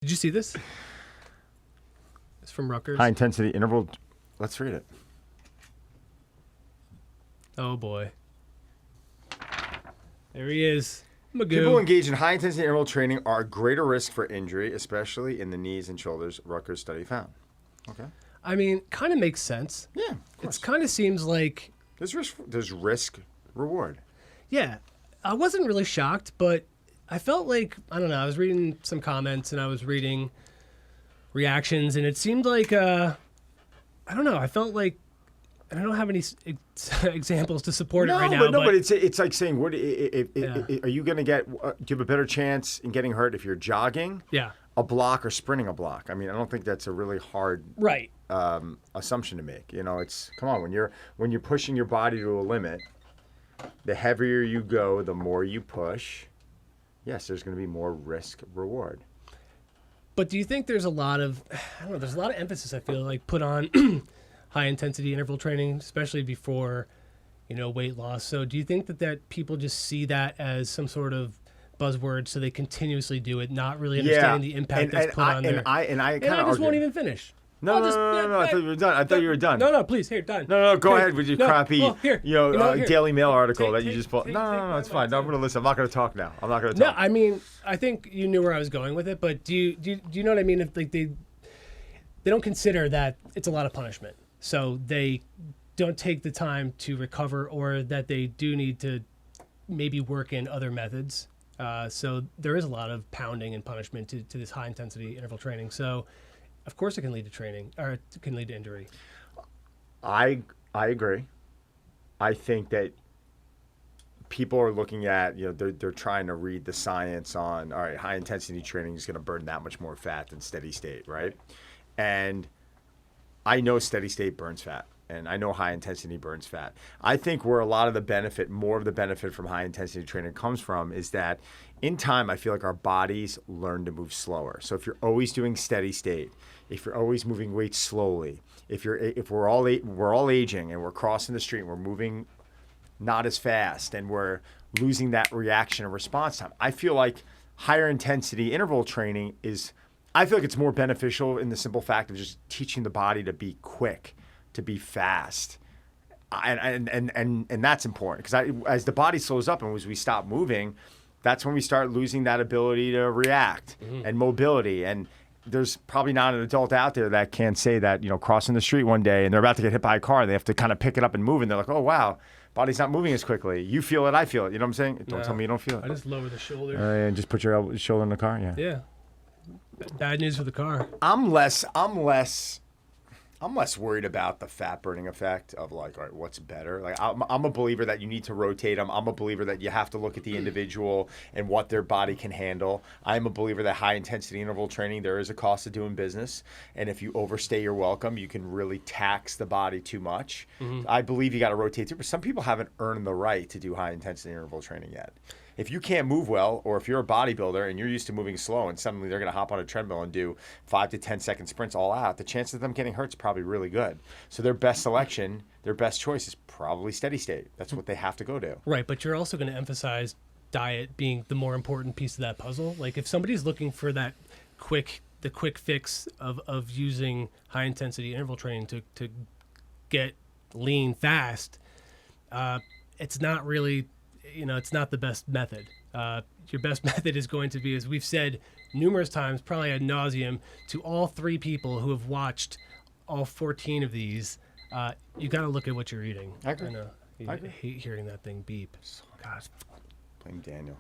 Did you see this? It's from Rutgers. High intensity interval. Let's read it. Oh boy. There he is. Magoo. People engaged in high intensity interval training are at greater risk for injury, especially in the knees and shoulders, Rutgers study found. Okay. I mean, kind of makes sense. Yeah. It kind of seems like There's risk reward. Yeah, I wasn't really shocked, but I felt like, I don't know, I was reading some comments and I was reading reactions, and it seemed like, I don't know, I felt like, I don't have any examples to support it right now. But it's like saying, what are you going to get? Do you have a better chance in getting hurt if you're jogging? Yeah. A block or sprinting a block? I mean, I don't think that's a really hard right assumption to make. You know, it's come on, when you're pushing your body to a limit, the heavier you go, the more you push. Yes, there's going to be more risk reward. But do you think there's a lot of, I don't know, there's a lot of emphasis I feel like put on high intensity interval training, especially before, weight loss. So do you think that people just see that as some sort of buzzword, so they continuously do it, not really understanding the impact that's put on there? And I just won't even finish. No, I thought you were done. I thought you were done. No, please, here, done. No, go ahead with your crappy, here. Daily Mail article that you just pulled. No, it's fine. No, I'm going to listen. I'm not going to talk now. I'm not going to talk. No, I mean, I think you knew where I was going with it, but do you know what I mean? If like they don't consider that it's a lot of punishment, so they don't take the time to recover, or that they do need to maybe work in other methods. So there is a lot of pounding and punishment to this high intensity interval training. So of course it can lead to training, or it can lead to injury. I agree. I think that people are looking at, they're trying to read the science on, all right, high intensity training is going to burn that much more fat than steady state, right? And I know steady state burns fat, and I know high intensity burns fat. I think where a lot of the benefit, more of the benefit from high intensity training comes from, is that in time, I feel like our bodies learn to move slower. So if you're always doing steady state, if you're always moving weight slowly, if we're all aging and we're crossing the street and we're moving not as fast and we're losing that reaction and response time, I feel like higher intensity interval training I feel like it's more beneficial in the simple fact of just teaching the body to be quick, to be fast. And that's important, because as the body slows up and as we stop moving, that's when we start losing that ability to react and mobility. And there's probably not an adult out there that can say that, crossing the street one day and they're about to get hit by a car, they have to kind of pick it up and move, and they're like, oh, wow, body's not moving as quickly. You feel it, I feel it. You know what I'm saying? Don't tell me you don't feel it. I just lower the shoulder. And just put your shoulder in the car, yeah. Yeah. Bad news for the car. I'm less worried about the fat burning effect of like, all right, what's better? Like, I'm a believer that you need to rotate them. I'm a believer that you have to look at the individual and what their body can handle. I'm a believer that high intensity interval training, there is a cost of doing business. And if you overstay your welcome, you can really tax the body too much. I believe you got to rotate too, but some people haven't earned the right to do high intensity interval training yet. If you can't move well, or if you're a bodybuilder and you're used to moving slow and suddenly they're going to hop on a treadmill and do 5 to 10 second sprints all out, the chance of them getting hurt is probably really good. So their best selection, their best choice is probably steady state. That's what they have to go to. Right, but you're also going to emphasize diet being the more important piece of that puzzle. Like if somebody's looking for that quick fix of using high intensity interval training to get lean fast, it's not really... it's not the best method. Your best method is going to be, as we've said numerous times, probably ad nauseum, to all 3 people who have watched all 14 of these. You got to look at what you're eating. I agree. I know. I hate hearing that thing beep. God. Blame Daniel.